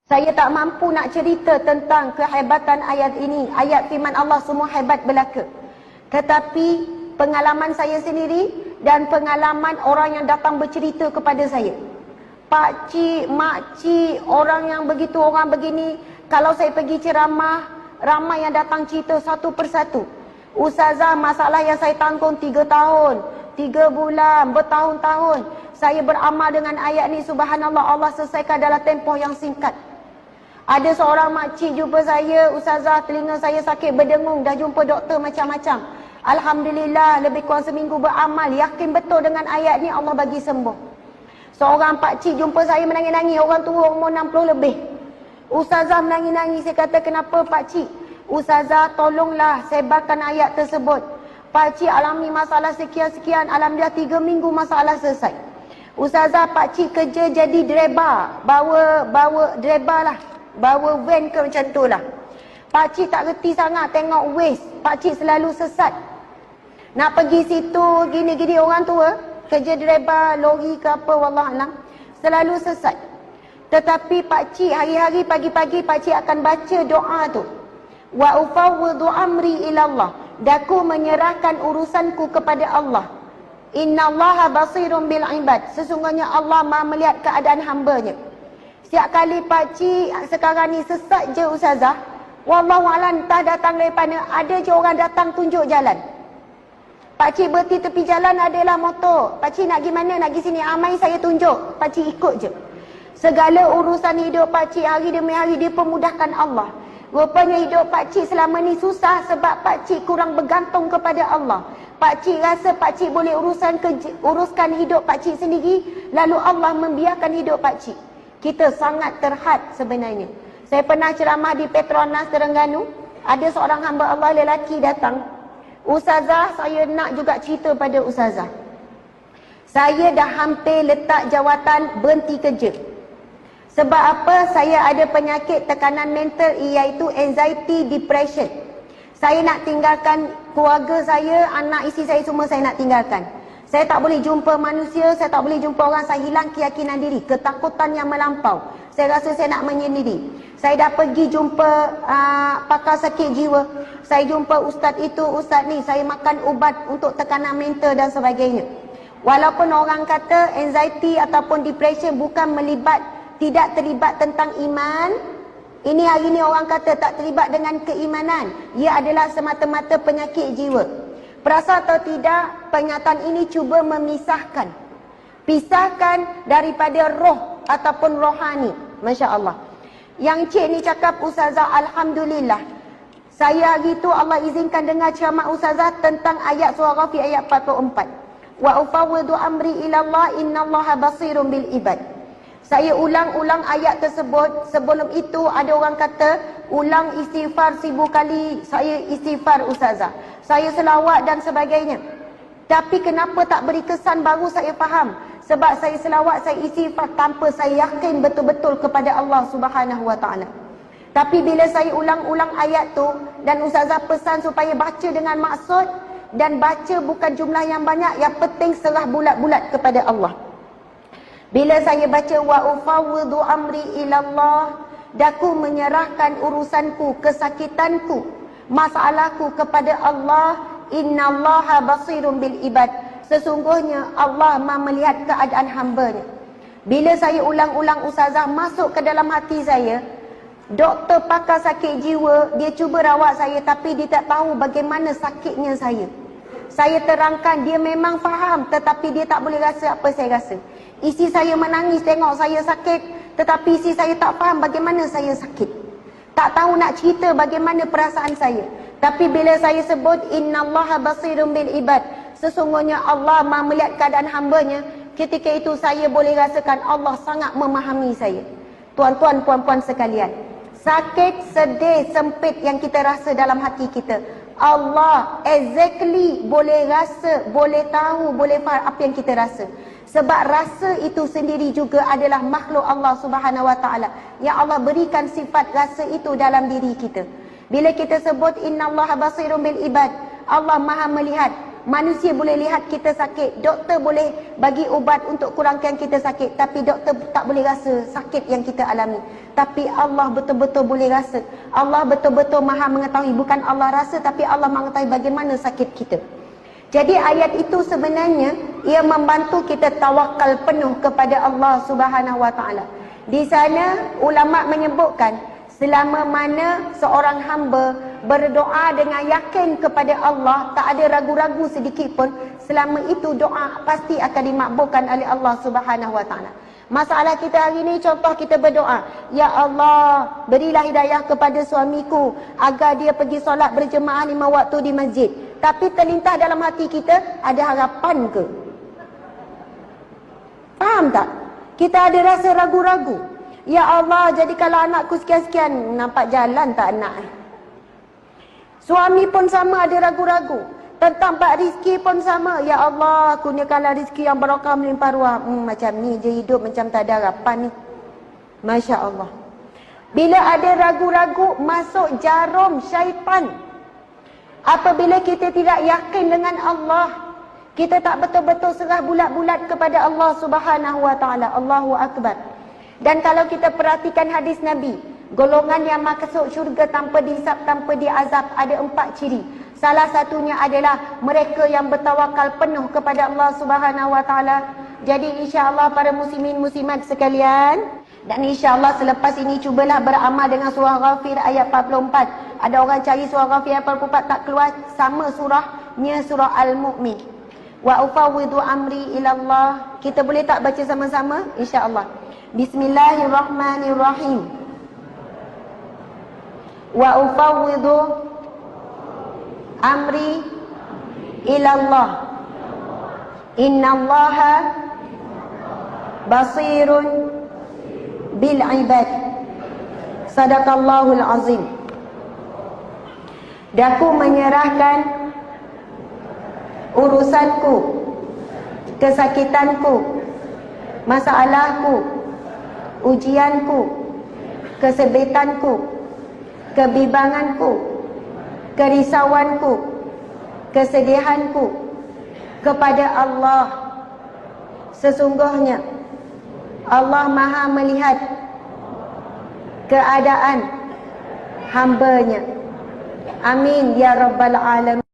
Saya tak mampu nak cerita tentang kehebatan ayat ini. Ayat firman Allah semua hebat belaka. Tetapi pengalaman saya sendiri dan pengalaman orang yang datang bercerita kepada saya. Pak cik, mak cik, orang yang begitu, orang begini. Kalau saya pergi ceramah, ramai yang datang cerita satu persatu. Ustazah, masalah yang saya tanggung 3 tahun, 3 bulan, bertahun-tahun. Saya beramal dengan ayat ni, subhanallah, Allah selesaikan dalam tempoh yang singkat. Ada seorang makcik jumpa saya, ustazah, telinga saya sakit berdengung, dah jumpa doktor macam-macam. Alhamdulillah, lebih kurang seminggu beramal, yakin betul dengan ayat ni Allah bagi sembuh. Seorang pakcik jumpa saya menangis-nangis, orang tua umur 60 lebih. Ustazah menangis-nangis, saya kata, kenapa pakcik? Ustazah, tolonglah sebarkan ayat tersebut. Pakcik alami masalah sekian-sekian, alhamdulillah 3 minggu masalah selesai. Ustazah, pakcik kerja jadi driver, bawa driver lah. Bawa van ke macam tu lah. Pakcik tak reti sangat tengok waste. Pakcik selalu sesat. Nak pergi situ, gini-gini, orang tua kerja driver, lori ke apa, wallahualam, selalu sesat. Tetapi pakcik hari-hari pagi-pagi pakcik akan baca doa tu. Wa ufawwidu amri ilallah. Daku menyerahkan urusanku kepada Allah. Innallaha basirun bil ibad. Sesungguhnya Allah Maha melihat keadaan hamba-Nya. Setiap kali pakcik sekarang ni sesat je ustazah, wallahualam, entah datang daripada, ada je orang datang tunjuk jalan. Pakcik berhenti tepi jalan, adalah motor. Pakcik nak pergi mana, nak pergi sini, amai saya tunjuk. Pakcik ikut je. Segala urusan hidup pakcik hari demi hari dipermudahkan Allah. Rupanya hidup pakcik selama ni susah sebab pakcik kurang bergantung kepada Allah. Pakcik rasa pakcik boleh uruskan hidup pakcik sendiri, lalu Allah membiarkan hidup pakcik. Kita sangat terhad sebenarnya. Saya pernah ceramah di Petronas Terengganu. Ada seorang hamba Allah lelaki datang. Ustazah, saya nak juga cerita pada ustazah. Saya dah hampir letak jawatan berhenti kerja. Sebab apa? Saya ada penyakit tekanan mental, iaitu anxiety, depression. Saya nak tinggalkan keluarga saya, anak isteri saya semua saya nak tinggalkan. Saya tak boleh jumpa manusia, saya tak boleh jumpa orang, saya hilang keyakinan diri, ketakutan yang melampau. Saya rasa saya nak menyendiri. Saya dah pergi jumpa pakar sakit jiwa. Saya jumpa ustaz itu, ustaz ni, saya makan ubat untuk tekanan mental dan sebagainya. Walaupun orang kata anxiety ataupun depression bukan tidak terlibat tentang iman. Ini hari ni orang kata tak terlibat dengan keimanan. Ia adalah semata-mata penyakit jiwa. Perasa atau tidak, pernyataan ini cuba memisahkan. Pisahkan daripada roh ataupun rohani. Masya Allah. Yang cik ni cakap, ustazah, alhamdulillah. Saya hari tu Allah izinkan dengar ceramah ustazah tentang ayat surah Ghafir ayat 44. Wa ufawwidu amri ilallah innallaha basirun bil ibad. Saya ulang-ulang ayat tersebut. Sebelum itu ada orang kata, ulang istighfar 1000 kali. Saya istighfar ustazah, saya selawat dan sebagainya. Tapi kenapa tak beri kesan, baru saya faham. Sebab saya selawat, saya istighfar tanpa saya yakin betul-betul kepada Allah Subhanahu Wa Taala. Tapi bila saya ulang-ulang ayat tu, dan ustazah pesan supaya baca dengan maksud, dan baca bukan jumlah yang banyak, yang penting serah bulat-bulat kepada Allah. Bila saya baca wa ufawwidu amri ilallah, daku menyerahkan urusanku, kesakitanku, masalahku kepada Allah. Innallaha basirun bil ibad. Sesungguhnya Allah Maha melihat keadaan hamba-Nya. Bila saya ulang-ulang ustazah, masuk ke dalam hati saya. Doktor pakar sakit jiwa, dia cuba rawat saya, tapi dia tak tahu bagaimana sakitnya saya. Saya terangkan, dia memang faham, tetapi dia tak boleh rasa apa saya rasa. Isteri saya menangis tengok saya sakit, tetapi isteri saya tak faham bagaimana saya sakit. Tak tahu nak cerita bagaimana perasaan saya. Tapi bila saya sebut innallaha basirun bil ibad, sesungguhnya Allah Maha melihat keadaan hamba-Nya, ketika itu saya boleh rasakan Allah sangat memahami saya. Tuan-tuan, puan-puan sekalian, sakit, sedih, sempit yang kita rasa dalam hati kita, Allah exactly boleh rasa, boleh tahu, boleh faham apa yang kita rasa. Sebab rasa itu sendiri juga adalah makhluk Allah Subhanahu Wa Taala, yang Allah berikan sifat rasa itu dalam diri kita. Bila kita sebut innallaha basirun bil ibad, Allah Maha melihat, Manusia boleh lihat kita sakit, doktor boleh bagi ubat untuk kurangkan kita sakit, tapi doktor tak boleh rasa sakit yang kita alami. Tapi Allah betul-betul boleh rasa. Allah betul-betul maha mengetahui. Bukan Allah rasa, tapi Allah mengetahui bagaimana sakit kita. Jadi ayat itu sebenarnya ia membantu kita tawakal penuh kepada Allah Subhanahu Wa Taala. Di sana ulama menyebutkan selama mana seorang hamba berdoa dengan yakin kepada Allah, tak ada ragu-ragu sedikit pun, selama itu doa pasti akan dimakbulkan oleh Allah Subhanahu Wa Taala. Masalah kita hari ini, contoh kita berdoa, ya Allah, berilah hidayah kepada suamiku agar dia pergi solat berjemaah 5 waktu di masjid. Tapi terlintas dalam hati kita, ada harapan ke? Faham tak? Kita ada rasa ragu-ragu. Ya Allah, jadikanlah anakku sekian-sekian. Nampak jalan tak anak? Suami pun sama ada ragu-ragu. Tentang bab rezeki pun sama. Ya Allah, kurniakanlah rezeki yang barakah melimpah ruah. Macam ni je hidup, macam tak ada harapan ni. Masya Allah. Bila ada ragu-ragu, masuk jarum syaitan. Apabila kita tidak yakin dengan Allah, kita tak betul-betul serah bulat-bulat kepada Allah Subhanahu Wa Taala. Allahu Akbar. Dan kalau kita perhatikan hadis Nabi, golongan yang masuk syurga tanpa dihisap, tanpa diazab, ada 4 ciri. Salah satunya adalah mereka yang bertawakal penuh kepada Allah Subhanahu Wa Taala. Jadi insya-Allah para muslimin muslimat sekalian, dan insya-Allah selepas ini cubalah beramal dengan surah Ghafir ayat 44. Ada orang cari surah Ghafir ayat 44 tak keluar, sama surahnya surah Al-Mu'min. Wa ufawwidu amri ila Allah. Kita boleh tak baca sama-sama? Insya-Allah. Bismillahirrahmanirrahim. Wa ufawwidu amri ila Allah. Innallaha basirun bil ibad. Sadaqallahul azim. Daku menyerahkan urusanku, kesakitanku, masalahku, ujianku, kesebitanku, kebimbanganku, kerisauanku, kesedihanku kepada Allah. Sesungguhnya Allah Maha melihat keadaan hamba-Nya. Amin ya rabbal alamin.